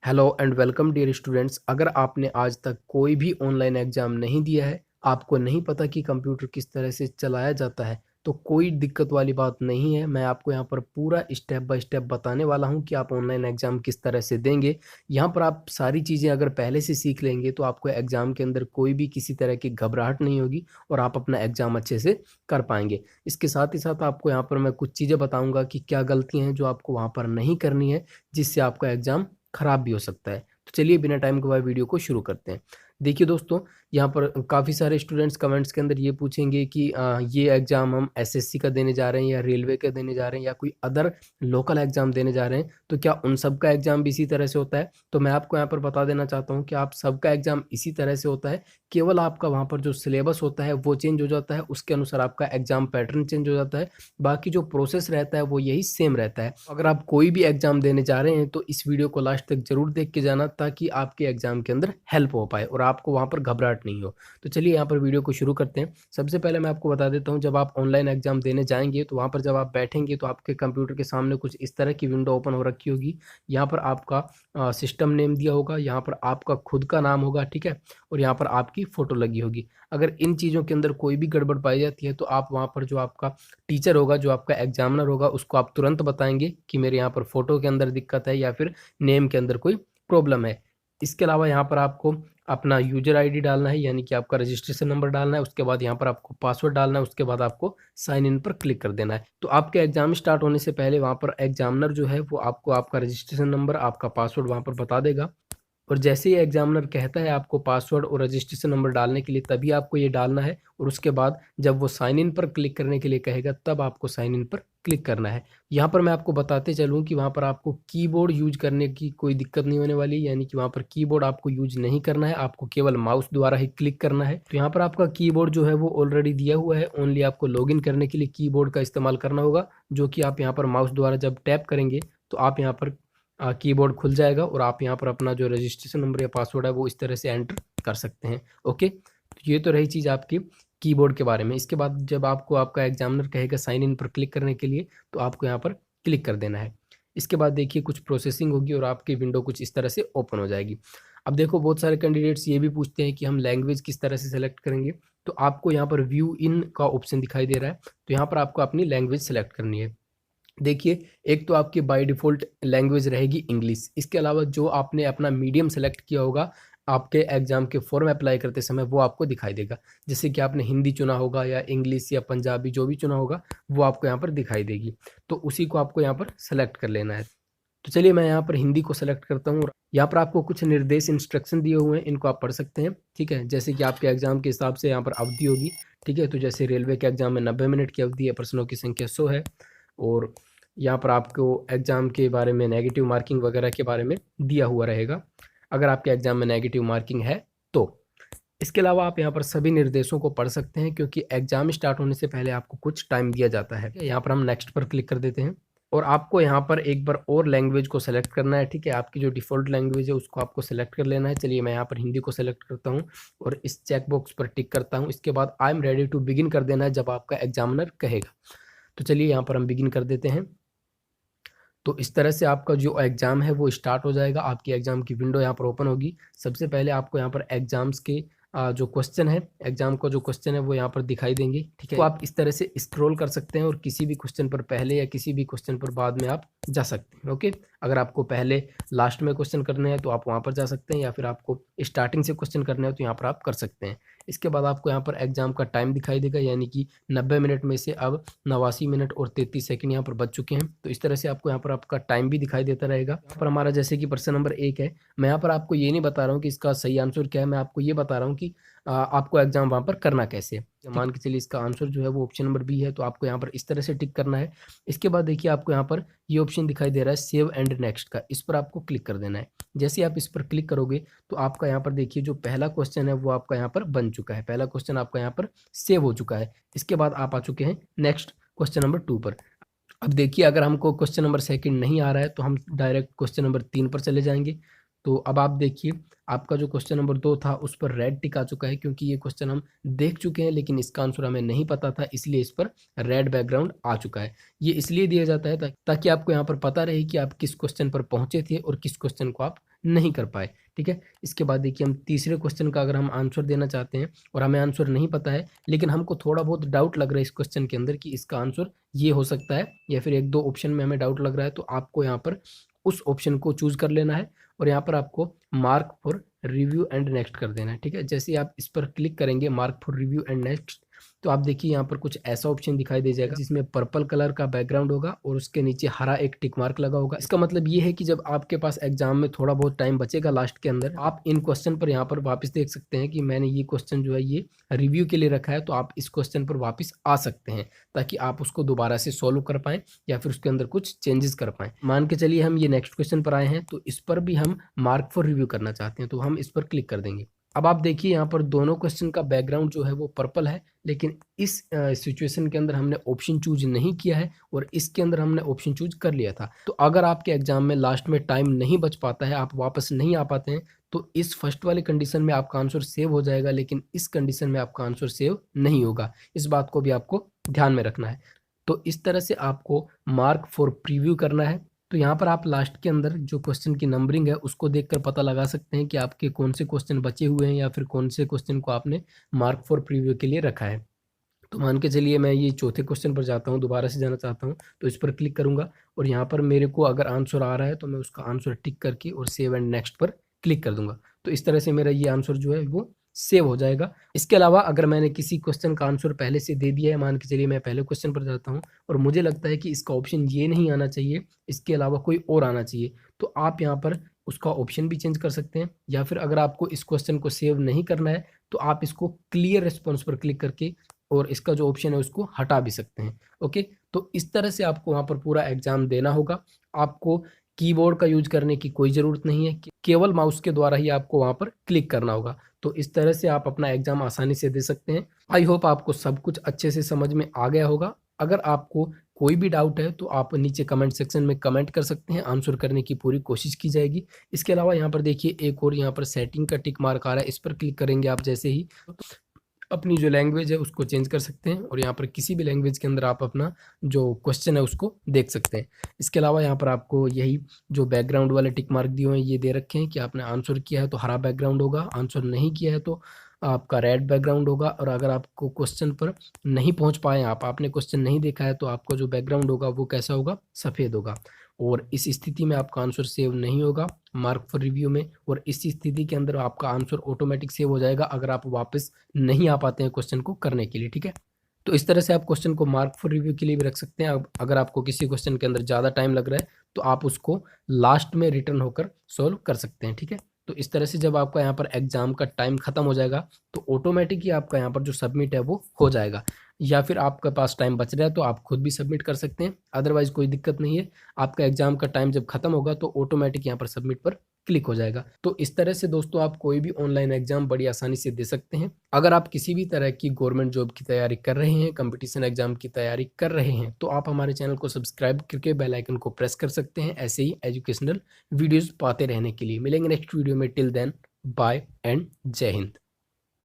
Hello and welcome dear students. अगर आपने आज तक कोई भी ऑनलाइन एग्जाम नहीं दिया है, आपको नहीं पता कि कंप्यूटर किस तरह से चलाया जाता है, तो कोई दिक्कत वाली बात नहीं है। मैं आपको यहाँ पर पूरा स्टेप बाय स्टेप बताने वाला हूँ कि आप ऑनलाइन एग्जाम किस तरह से देंगे। यहाँ पर आप सारी चीज़ें अगर पहले से सीख लेंगे तो आपको एग्जाम के अंदर कोई भी किसी तरह की घबराहट नहीं होगी और आप अपना एग्जाम अच्छे से कर पाएंगे। इसके साथ ही साथ आपको यहाँ पर मैं कुछ चीज़ें बताऊँगा कि क्या गलतियाँ हैं जो आपको वहाँ पर नहीं करनी है, जिससे आपका एग्जाम खराब भी हो सकता है। तो चलिए बिना टाइम गवाए वीडियो को शुरू करते हैं। देखिए दोस्तों, यहाँ पर काफ़ी सारे स्टूडेंट्स कमेंट्स के अंदर ये पूछेंगे कि ये एग्ज़ाम हम एसएससी का देने जा रहे हैं या रेलवे का देने जा रहे हैं या कोई अदर लोकल एग्ज़ाम देने जा रहे हैं, तो क्या उन सब का एग्ज़ाम भी इसी तरह से होता है? तो मैं आपको यहाँ पर बता देना चाहता हूँ कि आप सबका एग्ज़ाम इसी तरह से होता है। केवल आपका वहाँ पर जो सिलेबस होता है वो चेंज हो जाता है, उसके अनुसार आपका एग्ज़ाम पैटर्न चेंज हो जाता है। बाकी जो प्रोसेस रहता है वो यही सेम रहता है। अगर आप कोई भी एग्ज़ाम देने जा रहे हैं तो इस वीडियो को लास्ट तक ज़रूर देख के जाना, ताकि आपके एग्ज़ाम के अंदर हेल्प हो पाए और आपको वहाँ पर घबराहट नहीं हो। तो चलिए यहाँ पर वीडियो को शुरू करते हैं। सबसे पहले मैं आपको बता देता हूँ, जब आप ऑनलाइन एग्ज़ाम देने जाएँगे तो वहाँ पर जब आप बैठेंगे तो आपके कंप्यूटर के सामने कुछ इस तरह की विंडो ओपन हो रखी होगी। यहाँ पर आपका सिस्टम नेम दिया होगा, यहाँ पर आपका खुद का नाम होगा, ठीक है? और यहाँ पर आपकी फ़ोटो लगी होगी। अगर इन चीज़ों के अंदर कोई भी गड़बड़ पाई जाती है तो आप वहाँ पर जो आपका टीचर होगा, जो आपका एग्ज़ामिनर होगा, उसको आप तुरंत बताएँगे कि मेरे यहाँ पर फ़ोटो के अंदर दिक्कत है या फिर नेम के अंदर कोई प्रॉब्लम है। इसके अलावा यहाँ पर आपको अपना यूज़र आईडी डालना है, यानी कि आपका रजिस्ट्रेशन नंबर डालना है। उसके बाद यहाँ पर आपको पासवर्ड डालना है, उसके बाद आपको साइन इन पर क्लिक कर देना है। तो आपके एग्ज़ाम स्टार्ट होने से पहले वहाँ पर एग्ज़ामिनर जो है वो आपको आपका रजिस्ट्रेशन नंबर, आपका पासवर्ड वहाँ पर बता देगा। और जैसे ही एग्जामिनर कहता है आपको पासवर्ड और रजिस्ट्रेशन नंबर डालने के लिए, तभी आपको ये डालना है। और उसके बाद जब वो साइन इन पर क्लिक करने के लिए कहेगा, तब आपको साइन इन पर क्लिक करना है। यहाँ पर मैं आपको बताते चलूँ कि वहाँ पर आपको कीबोर्ड यूज करने की कोई दिक्कत नहीं होने वाली, यानी कि वहाँ पर कीबोर्ड आपको यूज नहीं करना है, आपको केवल माउस द्वारा ही क्लिक करना है। तो यहाँ पर आपका कीबोर्ड जो है वो ऑलरेडी दिया हुआ है, ओनली आपको लॉगिन करने के लिए कीबोर्ड का इस्तेमाल करना होगा, जो कि आप यहाँ पर माउस द्वारा जब टैप करेंगे तो आप यहाँ पर कीबोर्ड खुल जाएगा और आप यहाँ पर अपना जो रजिस्ट्रेशन नंबर या पासवर्ड है वो इस तरह से एंटर कर सकते हैं। ओके, तो ये तो रही चीज़ आपकी कीबोर्ड के बारे में। इसके बाद जब आपको आपका एग्जामिनर कहेगा साइन इन पर क्लिक करने के लिए, तो आपको यहाँ पर क्लिक कर देना है। इसके बाद देखिए कुछ प्रोसेसिंग होगी और आपकी विंडो कुछ इस तरह से ओपन हो जाएगी। अब देखो, बहुत सारे कैंडिडेट्स ये भी पूछते हैं कि हम लैंग्वेज किस तरह से सेलेक्ट करेंगे। तो आपको यहाँ पर व्यू इन का ऑप्शन दिखाई दे रहा है, तो यहाँ पर आपको अपनी लैंग्वेज सेलेक्ट करनी है। देखिए, एक तो आपकी बाय डिफ़ॉल्ट लैंग्वेज रहेगी इंग्लिश। इसके अलावा जो आपने अपना मीडियम सेलेक्ट किया होगा, आपके एग्ज़ाम के फॉर्म अप्लाई करते समय वो आपको दिखाई देगा। जैसे कि आपने हिंदी चुना होगा या इंग्लिश या पंजाबी, जो भी चुना होगा वो आपको यहाँ पर दिखाई देगी। तो उसी को आपको यहाँ पर सेलेक्ट कर लेना है। तो चलिए मैं यहाँ पर हिंदी को सेलेक्ट करता हूँ। यहाँ पर आपको कुछ निर्देश इंस्ट्रक्शन दिए हुए हैं, इनको आप पढ़ सकते हैं, ठीक है? जैसे कि आपके एग्ज़ाम के हिसाब से यहाँ पर अवधि होगी, ठीक है? तो जैसे रेलवे के एग्ज़ाम में 90 मिनट की अवधि है, प्रश्नों की संख्या 100 है। और यहाँ पर आपको एग्ज़ाम के बारे में नेगेटिव मार्किंग वगैरह के बारे में दिया हुआ रहेगा, अगर आपके एग्ज़ाम में नेगेटिव मार्किंग है तो। इसके अलावा आप यहाँ पर सभी निर्देशों को पढ़ सकते हैं, क्योंकि एग्ज़ाम स्टार्ट होने से पहले आपको कुछ टाइम दिया जाता है। यहाँ पर हम नेक्स्ट पर क्लिक कर देते हैं और आपको यहाँ पर एक बार और लैंग्वेज को सेलेक्ट करना है, ठीक है? आपकी जो डिफ़ॉल्ट लैंग्वेज है उसको आपको सेलेक्ट कर लेना है। चलिए मैं यहाँ पर हिंदी को सेलेक्ट करता हूँ और इस चेक बॉक्स पर टिक करता हूँ। इसके बाद I am ready to begin कर देना है जब आपका एग्ज़ामिनर कहेगा। तो चलिए यहाँ पर हम बिगिन कर देते हैं। तो इस तरह से आपका जो एग्ज़ाम है वो स्टार्ट हो जाएगा। आपकी एग्ज़ाम की विंडो यहाँ पर ओपन होगी। सबसे पहले आपको यहाँ पर एग्ज़ाम्स के जो क्वेश्चन है, एग्ज़ाम का जो क्वेश्चन है वो यहाँ पर दिखाई देंगे, ठीक है? तो आप इस तरह से स्क्रॉल कर सकते हैं और किसी भी क्वेश्चन पर पहले या किसी भी क्वेश्चन पर बाद में आप जा सकते हैं। ओके, अगर आपको पहले लास्ट में क्वेश्चन करने हैं तो आप वहाँ पर जा सकते हैं, या फिर आपको स्टार्टिंग से क्वेश्चन करने हैं तो यहाँ पर आप कर सकते हैं। इसके बाद आपको यहाँ पर एग्ज़ाम का टाइम दिखाई देगा, यानी कि 90 मिनट में से अब 89 मिनट और 33 सेकंड यहाँ पर बच चुके हैं। तो इस तरह से आपको यहाँ पर आपका टाइम भी दिखाई देता रहेगा। यहाँ पर हमारा जैसे कि प्रश्न नंबर 1 है, मैं यहाँ पर आपको ये नहीं बता रहा हूँ कि इसका सही आंसर क्या है, मैं आपको ये बता रहा हूँ कि आपको एग्ज़ाम वहाँ पर करना कैसे है। मान के चलिए इसका आंसर जो है वो ऑप्शन नंबर बी है, तो आपको यहाँ पर इस तरह से टिक करना है। इसके बाद देखिए आपको यहाँ पर ये ऑप्शन दिखाई दे रहा है सेव एंड नेक्स्ट का, इस पर आपको क्लिक कर देना है। जैसे आप इस पर क्लिक करोगे तो आपका यहाँ पर देखिए जो पहला क्वेश्चन है वो आपका यहाँ पर बन चुका है, पहला क्वेश्चन आपका यहाँ पर सेव हो चुका है। इसके बाद आप आ चुके हैं नेक्स्ट क्वेश्चन नंबर 2 पर। अब देखिए, अगर हमको क्वेश्चन नंबर सेकंड नहीं आ रहा है तो हम डायरेक्ट क्वेश्चन नंबर 3 पर चले जाएंगे। तो अब आप देखिए, आपका जो क्वेश्चन नंबर 2 था उस पर रेड टिक आ चुका है, क्योंकि ये क्वेश्चन हम देख चुके हैं लेकिन इसका आंसर हमें नहीं पता था, इसलिए इस पर रेड बैकग्राउंड आ चुका है। ये इसलिए दिया जाता है ताकि आपको यहाँ पर पता रहे कि आप किस क्वेश्चन पर पहुंचे थे और किस क्वेश्चन को आप नहीं कर पाए। ठीक है, इसके बाद देखिए हम तीसरे क्वेश्चन का अगर हम आंसर देना चाहते हैं और हमें आंसर नहीं पता है, लेकिन हमको थोड़ा बहुत डाउट लग रहा है इस क्वेश्चन के अंदर कि इसका आंसर ये हो सकता है, या फिर एक दो ऑप्शन में हमें डाउट लग रहा है, तो आपको यहाँ पर उस ऑप्शन को चूज कर लेना है और यहाँ पर आपको mark for review and next कर देना है। ठीक है, जैसे ही आप इस पर क्लिक करेंगे mark for review and next, तो आप देखिए यहाँ पर कुछ ऐसा ऑप्शन दिखाई दे जाएगा जिसमें पर्पल कलर का बैकग्राउंड होगा और उसके नीचे हरा एक टिक मार्क लगा होगा। इसका मतलब ये है कि जब आपके पास एग्जाम में थोड़ा बहुत टाइम बचेगा लास्ट के अंदर, आप इन क्वेश्चन पर यहाँ पर वापस देख सकते हैं कि मैंने ये क्वेश्चन जो है ये रिव्यू के लिए रखा है, तो आप इस क्वेश्चन पर वापस आ सकते हैं ताकि आप उसको दोबारा से सॉल्व कर पाएं या फिर उसके अंदर कुछ चेंजेस कर पाएं। मान के चलिए हम ये नेक्स्ट क्वेश्चन पर आए हैं, तो इस पर भी हम मार्क फॉर रिव्यू करना चाहते हैं, तो हम इस पर क्लिक कर देंगे। अब आप देखिए यहाँ पर दोनों क्वेश्चन का बैकग्राउंड जो है वो पर्पल है, लेकिन इस सिचुएशन के अंदर हमने ऑप्शन चूज नहीं किया है और इसके अंदर हमने ऑप्शन चूज कर लिया था। तो अगर आपके एग्जाम में लास्ट में टाइम नहीं बच पाता है, आप वापस नहीं आ पाते हैं, तो इस फर्स्ट वाले कंडीशन में आपका आंसर सेव हो जाएगा, लेकिन इस कंडीशन में आपका आंसर सेव नहीं होगा। इस बात को भी आपको ध्यान में रखना है। तो इस तरह से आपको मार्क फॉर प्रीव्यू करना है। तो यहाँ पर आप लास्ट के अंदर जो क्वेश्चन की नंबरिंग है उसको देखकर पता लगा सकते हैं कि आपके कौन से क्वेश्चन बचे हुए हैं या फिर कौन से क्वेश्चन को आपने मार्क फॉर प्रीव्यू के लिए रखा है। तो मान के चलिए मैं ये चौथे क्वेश्चन पर जाता हूँ, दोबारा से जाना चाहता हूँ, तो इस पर क्लिक करूंगा और यहाँ पर मेरे को अगर आंसर आ रहा है तो मैं उसका आंसर टिक करके और सेव एंड नेक्स्ट पर क्लिक कर दूंगा। तो इस तरह से मेरा ये आंसर जो है वो सेव हो जाएगा। इसके अलावा अगर मैंने किसी क्वेश्चन का आंसर पहले से दे दिया है, मान के चलिए मैं पहले क्वेश्चन पर जाता हूँ और मुझे लगता है कि इसका ऑप्शन ये नहीं आना चाहिए, इसके अलावा कोई और आना चाहिए, तो आप यहाँ पर उसका ऑप्शन भी चेंज कर सकते हैं, या फिर अगर आपको इस क्वेश्चन को सेव नहीं करना है तो आप इसको क्लियर रिस्पॉन्स पर क्लिक करके और इसका जो ऑप्शन है उसको हटा भी सकते हैं। ओके, तो इस तरह से आपको वहाँ पर पूरा एग्जाम देना होगा। आपको कीबोर्ड का यूज करने की कोई ज़रूरत नहीं है, केवल माउस के द्वारा ही आपको वहाँ पर क्लिक करना होगा। तो इस तरह से आप अपना एग्जाम आसानी से दे सकते हैं। आई होप आपको सब कुछ अच्छे से समझ में आ गया होगा। अगर आपको कोई भी डाउट है तो आप नीचे कमेंट सेक्शन में कमेंट कर सकते हैं, आंसर करने की पूरी कोशिश की जाएगी। इसके अलावा यहाँ पर देखिए एक और यहाँ पर सेटिंग का टिक मार्क आ रहा है, इस पर क्लिक करेंगे आप जैसे ही, अपनी जो लैंग्वेज है उसको चेंज कर सकते हैं और यहाँ पर किसी भी लैंग्वेज के अंदर आप अपना जो क्वेश्चन है उसको देख सकते हैं। इसके अलावा यहाँ पर आपको यही जो बैकग्राउंड वाले टिक मार्क दिए हुए हैं ये दे रखे हैं कि आपने आंसर किया है तो हरा बैकग्राउंड होगा, आंसर नहीं किया है तो आपका रेड बैकग्राउंड होगा, और अगर आपको क्वेश्चन पर नहीं पहुँच पाए, आपने क्वेश्चन नहीं देखा है, तो आपका जो बैकग्राउंड होगा वो कैसा होगा, सफ़ेद होगा। और इस स्थिति में आपका आंसर सेव नहीं होगा मार्क फॉर रिव्यू में, और इस स्थिति के अंदर आपका आंसर ऑटोमेटिक सेव हो जाएगा अगर आप वापस नहीं आ पाते हैं क्वेश्चन को करने के लिए। ठीक है, तो इस तरह से आप क्वेश्चन को मार्क फॉर रिव्यू के लिए भी रख सकते हैं। अगर आपको किसी क्वेश्चन के अंदर ज़्यादा टाइम लग रहा है तो आप उसको लास्ट में रिटर्न होकर सॉल्व कर सकते हैं। ठीक है, तो इस तरह से जब आपका यहाँ पर एग्जाम का टाइम खत्म हो जाएगा तो ऑटोमेटिक ही आपका यहाँ पर जो सबमिट है वो हो जाएगा, या फिर आपके पास टाइम बच रहा है तो आप खुद भी सबमिट कर सकते हैं, अदरवाइज कोई दिक्कत नहीं है। आपका एग्जाम का टाइम जब खत्म होगा तो ऑटोमेटिक यहाँ पर सबमिट पर क्लिक हो जाएगा। तो इस तरह से दोस्तों आप कोई भी ऑनलाइन एग्जाम बड़ी आसानी से दे सकते हैं। अगर आप किसी भी तरह की गवर्नमेंट जॉब की तैयारी कर रहे हैं, कंपटीशन एग्जाम की तैयारी कर रहे हैं, तो आप हमारे चैनल को सब्सक्राइब करके बेल आइकन को प्रेस कर सकते हैं ऐसे ही एजुकेशनल वीडियोस पाते रहने के लिए। मिलेंगे नेक्स्ट वीडियो में, टिल देन बाय एंड जय हिंद।